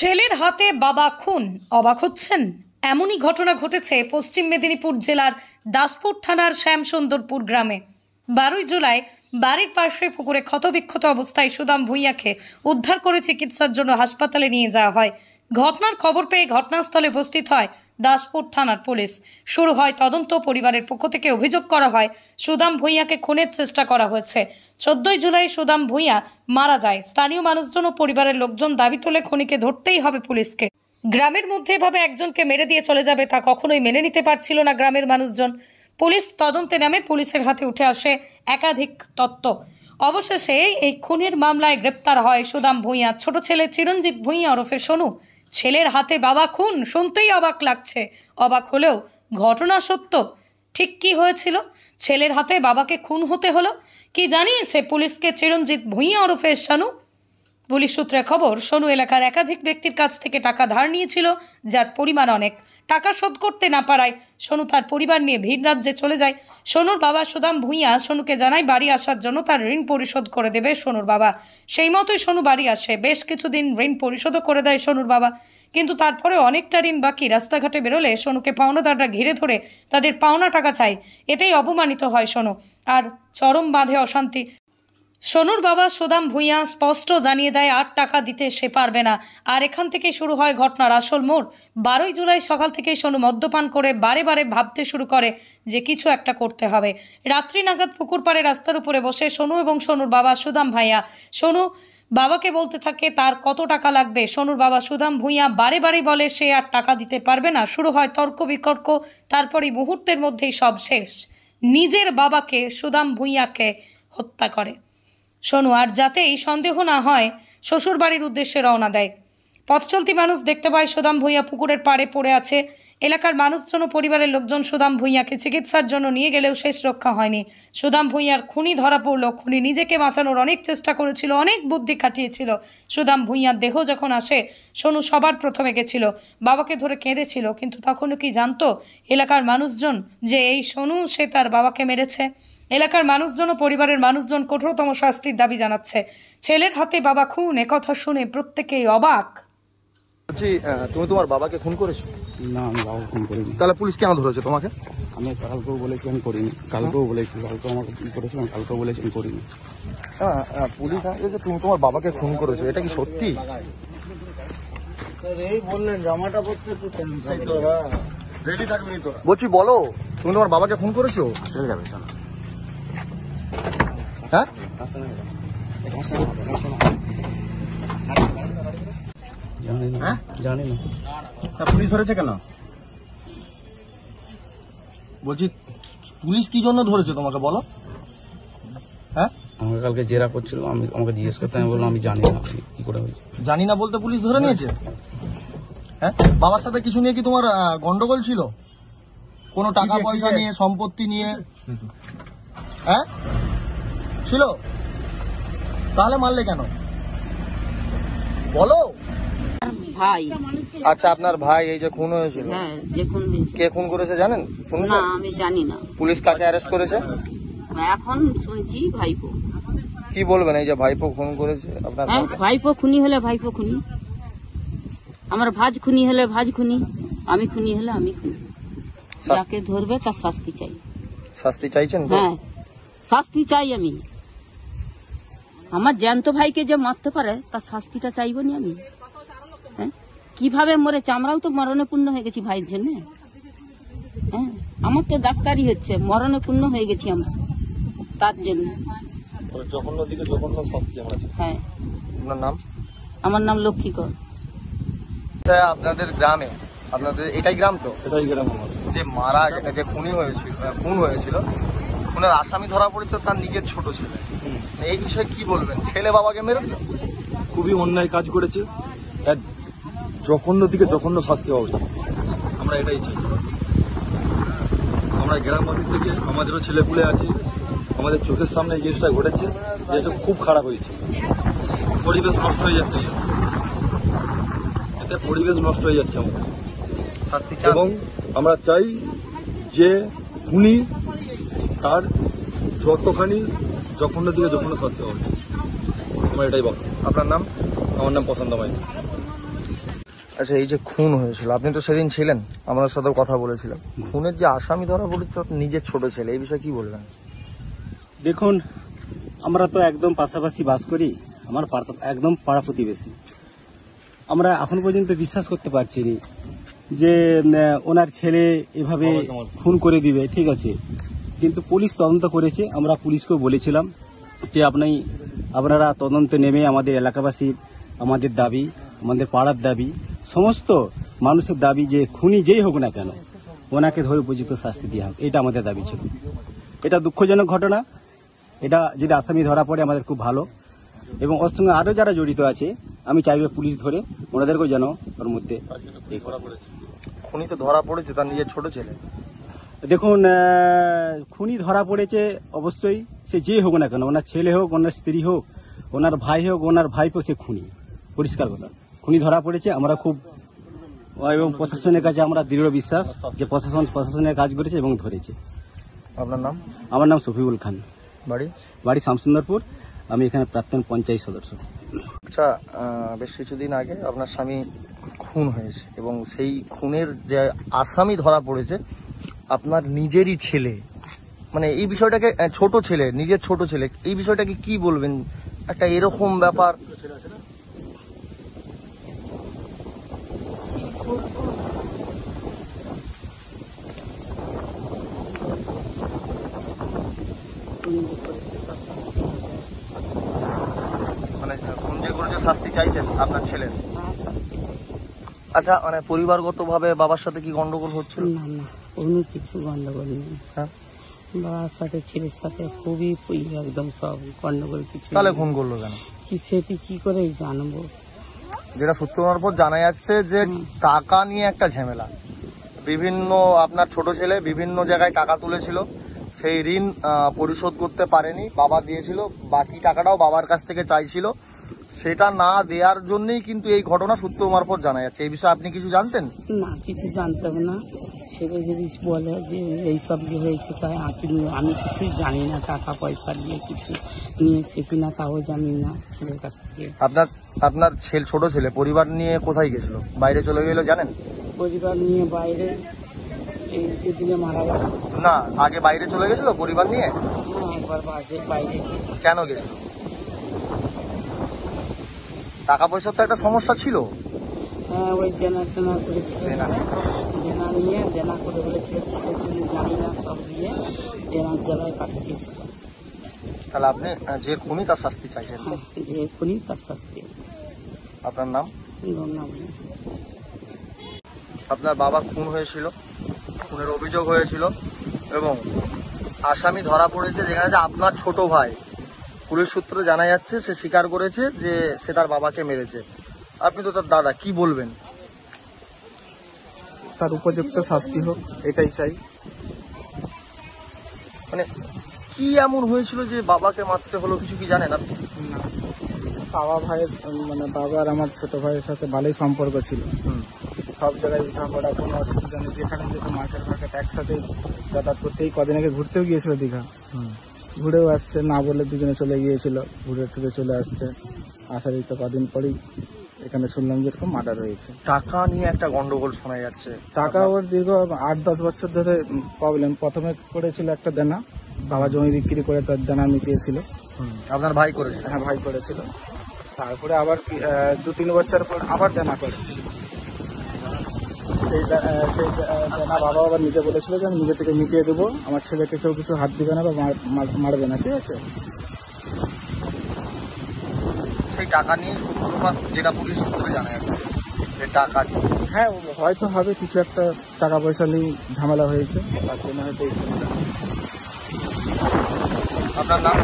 ছেলের হাতে বাবা খুন, অবাক হচ্ছেন? এমনই ঘটনা ঘটেছে পশ্চিম মেদিনীপুর জেলার দাসপুর থানার শ্যামসুন্দরপুর গ্রামে। 12 জুলাই বাড়ির পাশে পুকুরে ক্ষতবিক্ষত অবস্থায় সুদাম ভূঁইয়াকে উদ্ধার করে চিকিৎসার জন্য হাসপাতালে নিয়ে যাওয়া হয়। ঘটনার খবর পেয়ে ঘটনাস্থলে উপস্থিত হয় দাসপুর থানার পুলিশ। শুরু হয় তদন্ত। পরিবারের পক্ষ থেকে অভিযোগ করা হয় সুদাম ভূঁইয়াকে খুনের চেষ্টা করা হয়েছে। 14 জুলাই সুদাম ভূঁইয়া মারা যায়। স্থানীয় মানুষজন ও পরিবারের লোকজন দাবি তোলে খুনিকে ধরতেই হবে পুলিশকে। গ্রামের মধ্যে এভাবে একজনকে মেরে দিয়ে চলে যাবে তা কখনোই মেনে নিতে পারছিল না গ্রামের মানুষজন। পুলিশ তদন্তে নামে পুলিশের হাতে উঠে আসে একাধিক তথ্য। অবশেষে এই খুনের মামলায় গ্রেপ্তার হয় সুদাম ভূঁইয়া। ছোট ছেলে চিরঞ্জিত ভূঁইয়া ওরফে সোনু। ছেলের হাতে বাবা খুন শুনতেই অবাক লাগছে। অবাক হলেও ঘটনা সত্য। ঠিক কি হয়েছিল? ছেলের হাতে বাবাকে খুন হতে হলো কি জানিয়েছে পুলিশকে চিরঞ্জিত ভূঁইয়া ওরফে সোনু। পুলিশ সূত্রে খবর, সোনু এলাকার একাধিক ব্যক্তির কাছ থেকে টাকা ধার নিয়েছিল, যার পরিমাণ অনেক। টাকা শোধ করতে না পারায় সোনু তার পরিবার নিয়ে ভিন রাজ্যে চলে যায়। সোনুর বাবা সুদাম ভূঁইয়া সোনুকে জানায় বাড়ি আসার জন্য তার ঋণ পরিশোধ করে দেবে সোনুর বাবা। সেই মতোই সোনু বাড়ি আসে। বেশ কিছুদিন ঋণ পরিশোধও করে দেয় সোনুর বাবা, কিন্তু তারপরে অনেকটা ঋণ বাকি। রাস্তাঘাটে বেরোলে সোনুকে পাওনাদাররা ঘিরে ধরে তাদের পাওনা টাকা চায়। এতেই অপমানিত হয় সোনু, আর চরম বাঁধে অশান্তি। সোনুর বাবা সুদাম ভূঁইয়া স্পষ্ট জানিয়ে দেয় আর টাকা দিতে সে পারবে না। আর এখান থেকে শুরু হয় ঘটনার আসল মোড়। 12 জুলাই সকাল থেকেই সোনু মদ্যপান করে বারে বারে ভাবতে শুরু করে যে কিছু একটা করতে হবে। রাত্রি নাগাদ পুকুর পাড়ে রাস্তার উপরে বসে সোনু এবং সোনুর বাবা সুদাম ভাইয়া সোনু বাবাকে বলতে থাকে তার কত টাকা লাগবে। সোনুর বাবা সুদাম ভূঁইয়া বারে বারে বলে সে আর টাকা দিতে পারবে না। শুরু হয় তর্ক বিতর্ক। তারপরই মুহূর্তের মধ্যেই সব শেষ। নিজের বাবাকে সুদাম ভূঁইয়াকে হত্যা করে সোনু। আর যাতেই সন্দেহ না হয় শ্বশুর বাড়ির উদ্দেশ্যে রওনা দেয়। পথ চলতি মানুষ দেখতে পায় সুদাম ভূঁইয়া পুকুরের পাড়ে পড়ে আছে। এলাকার মানুষজন ও পরিবারের লোকজন সুদাম ভূঁইয়াকে চিকিৎসার জন্য নিয়ে গেলেও শেষ রক্ষা হয়নি। সুদাম ভূঁইয়ার খুনি ধরা পড়ল। খুনি নিজেকে বাঁচানোর অনেক চেষ্টা করেছিল, অনেক বুদ্ধি খাটিয়েছিল। সুদাম ভূঁইয়ার দেহ যখন আসে সোনু সবার প্রথমে গেছিল, বাবাকে ধরে কেঁদেছিল। কিন্তু তখনও কি জানতো এলাকার মানুষজন যে এই সোনু সে তার বাবাকে মেরেছে? এলাকার মানুষজন ও পরিবারের মানুষজন কঠোরতম শাস্তির দাবি জানাচ্ছে। ছেলের হাতে বাবা খুন, একথা শুনে প্রত্যেকেই অবাক। তুমি তোমার বাবাকে খুন করেছো? না, আমি বাবা খুন করিনি। তাহলে পুলিশ কেন ধরেছে তোমাকে? আমি কালকেও বলেছি আমি করিনি, কালকেও বলেছি, কালকে আমাকে কি করেছিলাম, কালকেও বলেছি আমি করিনি। পুলিশ যে তুমি তোমার বাবাকে খুন করেছো, এটা কি সত্যি? বললেন জামাটা পড়তে বলছি বলো, তুমি তোমার বাবাকে খুন করেছো? হ্যাঁ, জানি না। পুলিশ ধরেছে কেন? বলছি পুলিশ কি জন্য ধরেছে তোমাকে বলো? হ্যাঁ, আমাকে কালকে জেরা করছিল, আমাকে জিজ্ঞেস করতে, আমি বললাম আমি জানি না কি করে হয়েছে। জানি না বলতে পুলিশ ধরে নিয়েছে? হ্যাঁ, বাবার সাথে কিছু নিয়ে কি তোমার গন্ডগোল ছিল? কোনো টাকা পয়সা নিয়ে, সম্পত্তি নিয়ে? হ্যাঁ ছিল, তাহলে মারলে কেন বলো? ভাই। আচ্ছা, আপনার ভাই এই যে খুন হয়েছিল, হ্যাঁ, যে খুন কে খুন করেছে জানেন? শুনুন না, আমি জানি না। পুলিশ কাকে অ্যারেস্ট করেছে? এখন শুনছি ভাইপো। কি বলবেন এই যে ভাইপো খুন করেছে আপনার? হ্যাঁ, ভাইপো খুনি হলে ভাইপো খুনি, আমার ভাজ খুনি হলে ভাজ খুনি, আমি খুনি হলে আমি খুনি। যাকে ধরবে তার শাস্তি চাই। শাস্তি চাইছেন? হ্যাঁ, শাস্তি চাই আমি। আমার জ্যান্ত ভাইকে যে মারতে পারে তার শাস্তিটা চাইব নি আমি? হ্যাঁ, কিভাবে মরেছে? আমরাও তো মরণে পূর্ণ হয়ে গেছি ভাইয়ের জন্য। হ্যাঁ, আমার তো ডাক্তারি হচ্ছে, মরণে পূর্ণ হয়ে গেছি আমরা তার জন্য। হ্যাঁ। আপনার নাম? আমার নাম লক্ষ্মীকর। আপনাদের গ্রামে, আপনাদের এটাই গ্রাম তো? এটাই গ্রাম। যে মারা যে খুন হয়েছিল, খুনের আসামি ধরা পড়েছে তার নিজের ছোট ছেলে। এই বিষয়ে কি বলবেন? ছেলে বাবাকে মেরে দিল, খুবই অন্যায় কাজ করেছে। এক জঘন্য দিকে জঘন্য শাস্তি হওয়া উচিত। আমরা এটাই চাই। আমরা গ্রামবাসী থেকে আমাদেরও ছেলেপুলে আছে, আমাদের চোখের সামনে এই জিনিসটা ঘটেছে, যেটা খুব খারাপ হয়েছে। পরিবেশ নষ্ট হয়ে যাচ্ছে, এতে পরিবেশ নষ্ট হয়ে যাচ্ছে আমাদের। এবং আমরা চাই যে খুনি তার যতখানি জঘন্য দিকে জঘন্য শাস্তি হবে। আমার এটাই বক্তব্য। আপনার নাম? আমার নাম পছন্দ ভাই। আচ্ছা, এই যে খুন হয়েছিল, আপনি তো সেদিন ছিলেন, আমাদের সাথেও কথা বলেছিলেন। খুনের যে আসামি ধরা পড়েছে নিজের ছোট ছেলে, এই বিষয়ে কি বলবেন? দেখুন, আমরা তো একদম পাশাপাশি বাস করি, আমার একদম পাড়া প্রতিবেশী। আমরা এখন পর্যন্ত বিশ্বাস করতে পারছি না যে ওনার ছেলে এভাবে খুন করে দিবে, ঠিক আছে। কিন্তু পুলিশ তদন্ত করেছে, আমরা পুলিশকেও বলেছিলাম যে আপনারা তদন্তে নেমে আমাদের এলাকাবাসীর, আমাদের দাবি, আমাদের পাড়ার দাবি, সমস্ত মানুষের দাবি যে খুনি যেই হোক না কেন ওনাকে ধরে উপযুক্ত শাস্তি দেওয়া হোক, এটা আমাদের দাবি ছিল। এটা দুঃখজনক ঘটনা, এটা যদি আসামি ধরা পড়ে আমাদের খুব ভালো, এবং ওর সঙ্গে আরও যারা জড়িত আছে আমি চাইবে পুলিশ ধরে ওনাদেরকেও যেন ওর মধ্যে খুনি তো ধরা পড়েছে, তার নিজের ছোট ছেলে। দেখুন, খুনি ধরা পড়েছে, অবশ্যই সে যে হোক না কেন, ওনার ছেলে হোক, ওনার স্ত্রী হোক, ওনার ভাই হোক, ওনার ভাইপো, সে খুনি, পরিষ্কার কথা। খুনি ধরা পড়েছে, আমরা খুব, এবং প্রশাসনের কাছে আমরা দৃঢ় বিশ্বাস যে প্রশাসনের কাজ করেছে এবং ধরেছে। আপনার নাম? আমার নাম শফিউল খান, বাড়ি শামসুন্দরপুর, আমি এখানে প্রাক্তন পঞ্চায়েত সদস্য। আচ্ছা, বেশ কিছুদিন আগে আপনার স্বামী খুন হয়েছে এবং সেই খুনের যে আসামি ধরা পড়েছে আপনার নিজেরই ছেলে, মানে এই বিষয়টাকে, ছোট ছেলে, নিজের ছোট ছেলে, এই বিষয়টাকে কি বলবেন? একটা এরকম ব্যাপার, মানে খুন যে করেছে শাস্তি চাইছেন আপনার ছেলের? আচ্ছা, মানে পরিবারগতভাবে বাবার সাথে কি গন্ডগোল হচ্ছিল? না না, কোনো কিছু গন্ডগোল নেই। হ্যাঁ, বাবার সাথে ছেলের সাথে খুবই একদম সব গন্ডগোল কিছু। তাহলে খুন করলো কেন? সেটি কি করে জানবো? যেটা সূত্র মারফত জানা যাচ্ছে যে টাকা নিয়ে একটা ঝামেলা, বিভিন্ন আপনার ছোট ছেলে বিভিন্ন জায়গায় টাকা তুলেছিল, সেই ঋণ পরিশোধ করতে পারেনি, বাবা দিয়েছিল, বাকি টাকাটাও বাবার কাছ থেকে চাইছিল, সেটা না দেওয়ার জন্যই কিন্তু এই ঘটনা সূত্র মারফত জানা যাচ্ছে। এই বিষয়ে আপনি কিছু জানতেন? না, কিছু জানতাম না। ছেলে যদি বলে যে এইসব যে হয়েছে, তাই আমি কিছুই জানি না, টাকা পয়সা দিয়ে কিছু নিয়েছে কিনা তাও জানি না ছেলের কাছ থেকে। আপনার ছোট ছেলে পরিবার নিয়ে কোথায় গেছিল? বাইরে চলে গেল জানেন? পরিবার নিয়ে বাইরে, এই যেদিনে মারা গেল। না, আগে বাইরে চলে গেছিল পরিবার নিয়ে? হ্যাঁ, একবার বাইরে গেছে। কেন গেছিল? টাকা পয়সার তো একটা সমস্যা ছিল। হ্যাঁ, ওই দেনা করেছিল, দেনা করে বলেছিল কিসের জন্য জানি না, সব দিয়ে দেনার জেলায় পাঠিয়ে দিয়েছিল। তাহলে আপনি যে খুনি তার শাস্তি চাইছেন? হ্যাঁ, যে খুনি তার শাস্তি। আপনার নাম? নাম আপনার বাবা খুন হয়েছিল, খুনের অভিযোগ হয়েছিল এবং আসামি ধরা পড়েছে, যেখানে যে আপনার ছোট ভাই, পুলিশ সূত্রে জানা যাচ্ছে সে স্বীকার করেছে যে সে তার বাবাকে মেরেছে। আপনি তো তার দাদা, কি বলবেন? তার উপযুক্ত শাস্তি হোক, এটাই চাই। মানে কি এমন হয়েছিল যে বাবাকে মারতে হলো, কিছু কি জানেন আপনি? বাবার আমার ছোট ভাইয়ের সাথে ভালোই সম্পর্ক ছিল, সব জায়গায় উঠাপড়া, কোনো অসুবিধা নেই। যেখানে যেত মার্কেট একসাথে যাতায়াত করতে, এই কদিন আগে ঘুরতেও গিয়েছিল দীঘা, ঘুরেও আসছে, না বলে দুজনে চলে গিয়েছিল, ঘুরে টুরে চলে আসছে। আসার এই তো কদিন পরেই এখানে শুনলাম যে এরকম মার্ডার হয়েছে। টাকা নিয়ে একটা গন্ডগোল শোনা যাচ্ছে। টাকা ওর দীর্ঘ 8-10 বছর ধরে প্রবলেম। প্রথমে করেছিল একটা দেনা, বাবা জমি বিক্রি করে তার দেনা মিটিয়েছিল। আপনার ভাই করেছিল? হ্যাঁ, ভাই করেছিল। তারপরে আবার 2-3 বছর পর আবার দেনা করে, সেই দেনা বাবা আবার নিজে বলেছিল যে আমি নিজে থেকে মিটিয়ে দেবো, আমার ছেলেকে কেউ কিছু হাত দিবে না বা মারবে না, ঠিক আছে। সেই টাকা নিয়ে সূত্রপাত, যেটা পুলিশ সূত্রে জানা যাচ্ছে, সেই টাকা, হ্যাঁ হয়তো হবে কিছু একটা টাকা পয়সা নিয়ে ঝামেলা হয়েছে, তার জন্য হয়তো। আপনার নাম?